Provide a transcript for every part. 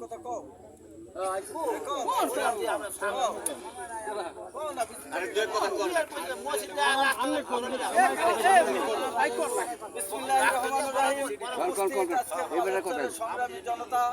কথা কও সংগ্রামী জনতা,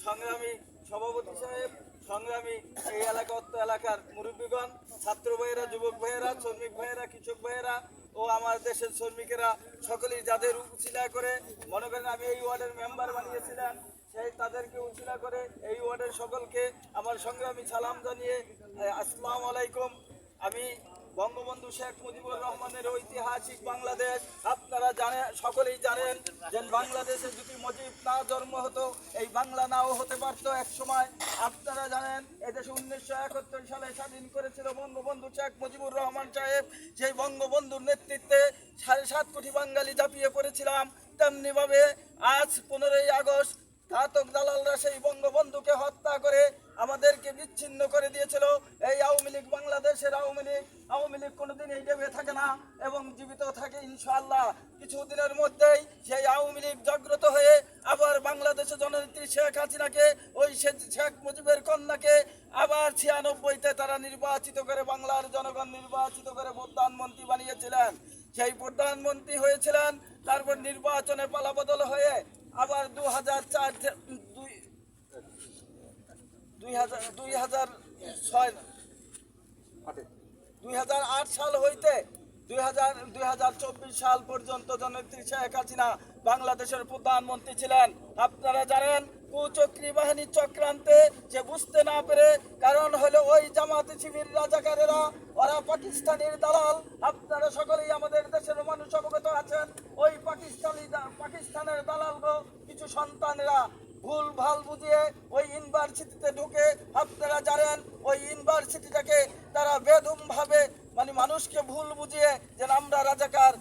সংগ্রামী সভাপতি সাহেব, সংগ্রামী এই এলাকা এলাকার মুরব্বীগণ, ছাত্র ভাইয়েরা, যুবক ভাইয়েরা, শ্রমিক ভাইয়েরা, কৃষক ভাইয়েরা ও আমার দেশের শ্রমিকেরা সকলেই যাদের উচিলা করে মনে করেন আমি এই ওয়ার্ডের মেম্বার বানিয়েছিলাম, সেই তাদেরকে উচিলা করে এই ওয়ার্ডের সকলকে আমার সংগ্রামী সালাম জানিয়ে আসসালামু আলাইকুম। আমি বঙ্গবন্ধু শেখ মুজিবুর রহমানের ঐতিহাসিক বাংলাদেশ, আপনারা জানেন, সকলেই জানেন যে বাংলাদেশে যদি মুজিব না জন্ম হতো এই বাংলা নাও হতে পারতো এক সময়। আপনারা জানেন এদেশে 1971 সালে স্বাধীন করেছিল বঙ্গবন্ধু শেখ মুজিবুর রহমান সাহেব। সেই বঙ্গবন্ধুর নেতৃত্বে 7.5 কোটি বাঙালি ঝাঁপিয়ে পড়েছিলাম। তেমনিভাবে আজ 15ই আগস্ট ঘাতক দালালরা সেই বঙ্গবন্ধুকে হত্যা করে আমাদেরকে বিচ্ছিন্ন করে দিয়েছিল। এই আওয়ামী লীগ, বাংলাদেশের আওয়ামী লীগ কোনোদিনই ডেবে থাকে না এবং জীবিত থাকে ইনশাআল্লাহ। কিছুদিনের মধ্যেই সেই আওয়ামী লীগ জাগ্রত হয়ে আবার বাংলাদেশে জননেত্রী শেখ হাসিনাকে, ওই শেখ মুজিবের কন্যাকে আবার 96-তে তারা নির্বাচিত করে, বাংলার জনগণ নির্বাচিত করে প্রধানমন্ত্রী বানিয়েছিলেন। সেই প্রধানমন্ত্রী হয়েছিলেন, তারপর নির্বাচনে পালাবদল হয়ে আবার 2008 সাল হইতে 2024 সাল পর্যন্ত জননেত্রী শেখ হাসিনা বাংলাদেশের প্রধানমন্ত্রী ছিলেন। আপনারা জানেন কুচক্রী বাহিনীর চক্রান্তে যে বুঝতে না পেরে, কারণ হলো ওই জামাতে শিবির রাজাকারেরা, ওরা পাকিস্তানের দালাল। আপনারা সকলেই আমাদের দেশের মানুষ অবগত আছেন, ওই পাকিস্তানের দালাল কিছু সন্তানেরা ভুল ভাল বুঝিয়ে ওই ইউনিভার্সিটিতে ঢুকে, আপনারা জানেন ওই ইউনিভার্সিটিটাকে তারা বেদম ভাবে মানুষকে ভুল বুঝিয়ে যে আমরা রাজাকার,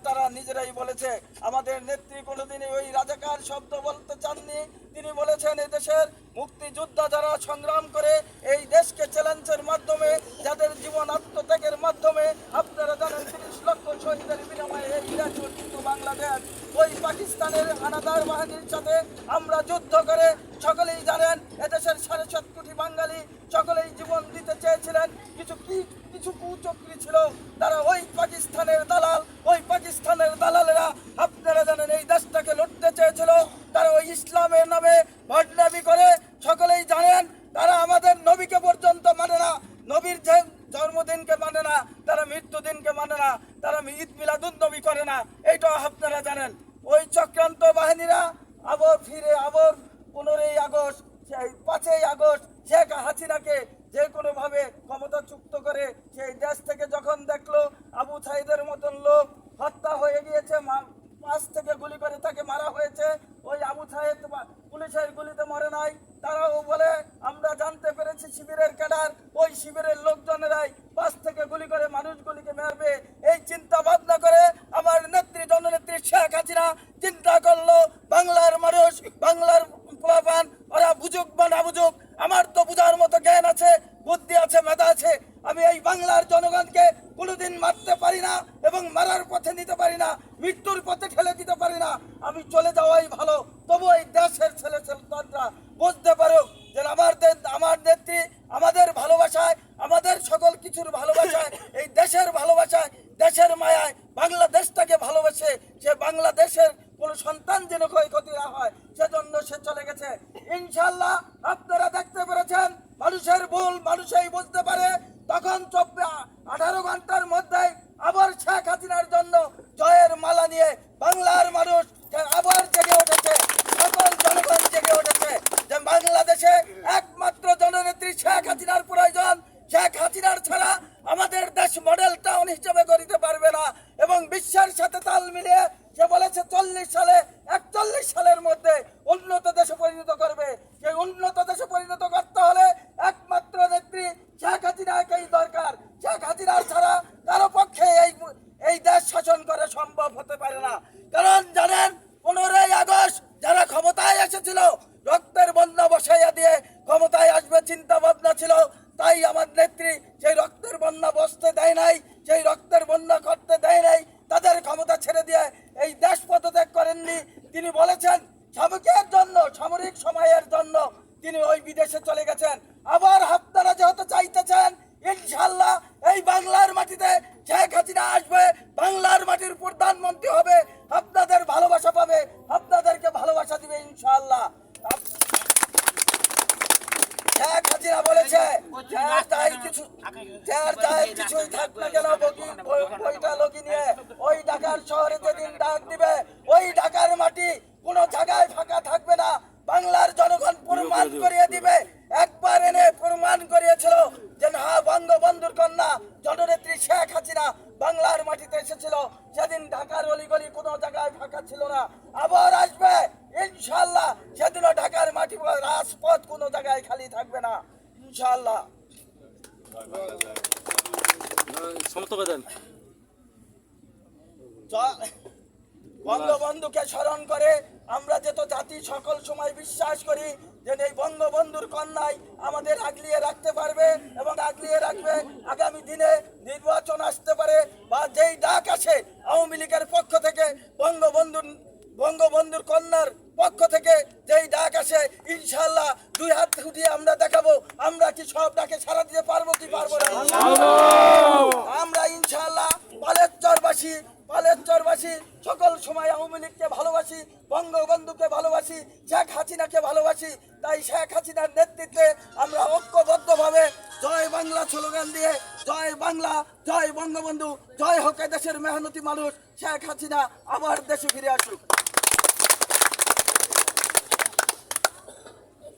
তারা নিজেরাই বলেছে। আমাদের নেত্রী কোনোদিনই ওই রাজাকার শব্দ বলতে চাননি। তিনি বলেছেন এদেশের মুক্তিযোদ্ধা যারা সংগ্রাম করে এই দেশকে চ্যালেঞ্জের মাধ্যমে, যাদের জীবন আত্মত্যাগের মাধ্যমে, আপনারা জানেন 30 লক্ষ শহীদের বিনিময়ে এই দেশ কিন্তু বাংলাদেশ ওই পাকিস্তানের হানাদার বাহিনীর সাথে আমরা যুদ্ধ করে, সকলেই জানেন এদেশের 7.5 কোটি বাঙালি সকলেই জীবন দিতে চেয়েছিলেন। কিছু কুচক্রী ছিল, তারা ওই পাকিস্তানের দালালেরা আপনারা জানেন এই দেশটাকে লড়তে চেয়েছিল। তারা ওই ইসলামের নামে বদনামি করে, সকলেই জানেন তারা আমাদের নবীকে পর্যন্ত মানে না, নবীর জন্মদিনকে মানে না, তারা মৃত্যুদিনকে মানে না, তারা ঈদ মিলাদুন নবী করে না, এইটাও আপনারা জানেন। ওই চক্রান্ত বাহিনীরা আবার 15ই আগস্ট, 5ই আগস্ট শেখ হাসিনাকে যে কোনোভাবে ক্ষমতাচ্যুত করে সেই দেশ থেকে যখন দেখলো আবু সাইদের মতন লোক হত্যা হয়ে গিয়েছে, 5 থেকে গুলি করে তাকে মারা হয়েছে, ওই আবু সাইদ পুলিশের গুলিতে মরে নাই, তারাও বলে আমরা জানতে পেরেছি শিবিরের ক্যাডার, ওই শিবিরের লোকজনেরাই 5 থেকে গুলি করে মানুষগুলিকে মারবে। এই চিন্তা ভাবনা করে আমার নেত্রী জননেত্রী শেখ হাসিনা চিন্তা করলো বাংলার মানুষ, বাংলার পোলাপান ওরা বুঝুক বা না বুঝুক, আমার তো বুঝার মতো জ্ঞান আছে, বুদ্ধি আছে, মেধা আছে। আমি এই বাংলার জনগণকে কোনোদিন মারতে পারি না এবং মারার পথে নিতে পারি না, মৃত্যুর পথে ঠেলে দিতে পারি না। আমি চলে যাওয়াই ভালো। তবু এই দেশের ছেলেরা বুঝতে পারুক যে আমার নেত্রী আমাদের ভালোবাসায়, আমাদের সকল কিছুর ভালোবাসায়, এই দেশের ভালোবাসায়, দেশের মায়ায় বাংলাদেশটাকে ভালোবাসে। সে বাংলাদেশের কোনো সন্তান যেন ক্ষয়ক্ষতি না হয় সেজন্য সে চলে গেছে। ইনশাআল্লাহ আপনারা দেখতে পেরেছেন মানুষের ভুল মানুষই বুঝতে পারে। তখন 18 ঘন্টার মধ্যে আবার শেখ হাসিনার জন্য জয়ের মালা নিয়ে বাংলার মানুষ আবার জেগে উঠেছে, সকল জনগণ জেগে উঠেছে যে বাংলাদেশে একমাত্র জননেত্রী শেখ হাসিনার প্রয়োজন। শেখ হাসিনার ছাড়া আমাদের দেশ মডেল টাউন হিসেবে গড়িতে পারবে না এবং বিশ্বের সাথে তাল মিলিয়ে সে বলেছে 41 সালের মধ্যে উন্নত দেশে পরিণত করবে। সেই উন্নত দেশে পরিণত করতে হলে একমাত্র নেত্রী শেখ হাসিনাকেই দরকার। শেখ হাসিনার ছাড়া কারো পক্ষে এই দেশ শাসন করা সম্ভব হতে পারে না। কারণ জানেন 15ই আগস্ট যারা ক্ষমতায় এসেছিল রক্তের বন্যা বসাইয়া দিয়ে ক্ষমতায় আসবে চিন্তা ভাবনা ছিল, তাই আমার নেত্রী সেই রক্তের বন্যা বসতে দেয় নাই, সেই রক্তের বন্যা করতে দেয় নাই, তাদের ক্ষমতা ছেড়ে দিয়ে এই দেশ পদত্যাগ করেননি। তিনি বলেছেন সাময়িক সময়ের জন্য তিনি ওই বিদেশে চলে গেছেন। আবার আপনারা যেহেতু চাইতেছেন ইনশাআল্লাহ এই বাংলার মাটিতে শেখ হাসিনা আসবে, বাংলার মাটির প্রধানমন্ত্রী হবে, আপনাদের ভালোবাসা পাবে, আপনাদেরকে ভালোবাসা দিবে ইনশাআল্লাহ। শেখ হাসিনা বলেছে যার তাই কিছুই থাক না কেন ওইটা লগি নিয়ে ওই ঢাকার শহরে যেদিন ডাক দিবে ওই ঢাকার মাটি কোনো জায়গায় ফাঁকা থাকবে না। বাংলার জনগণ প্রমাণ করিয়ে দিবে, একবার এনে প্রমাণ করিয়েছিল যে না, বঙ্গবন্ধুর কন্যা জননেত্রী শেখ হাসিনা বাংলার মাটিতে এসেছিল, সেদিন ঢাকার অলিগলি কোনো জায়গায় ফাঁকা ছিল না। আবার আসবে ইনশাআল্লাহ, সেদিনও ঢাকার মাটি রাজপথ কোনো জায়গায় খালি থাকবে না ইনশাআল্লাহ। বঙ্গবন্ধুকে স্মরণ করে আমরা যেহেতু জাতি সকল সময় বিশ্বাস করি যে এই বঙ্গবন্ধুর কন্যাই আমাদের আগলিয়ে রাখতে পারবে এবং আগলিয়ে রাখবে। আগামী দিনে নির্বাচন আসতে পারে বা যেই ডাক আসে আওয়ামী লীগের পক্ষ থেকে, বঙ্গবন্ধুর কন্যার পক্ষ থেকে যেই ডাক আসে ইনশাআল্লাহ দুই হাত উঠিয়ে আমরা দেখাবো আমরা কি সব ডাকে সাড়া দিতে পারবো কি পারবো না। আমরা ইনশাআল্লাহ পালেশ্বরবাসী সকল সময় আওয়ামী লীগকে ভালোবাসি, বঙ্গবন্ধুকে ভালোবাসি, শেখ হাসিনাকে ভালোবাসি। তাই শেখ হাসিনার নেতৃত্বে আমরা ঐক্যবদ্ধভাবে জয় বাংলা স্লোগান দিয়ে জয় বাংলা, জয় বঙ্গবন্ধু, জয় হোক দেশের মেহনতি মানুষ, শেখ হাসিনা আবার দেশে ফিরে আসুক।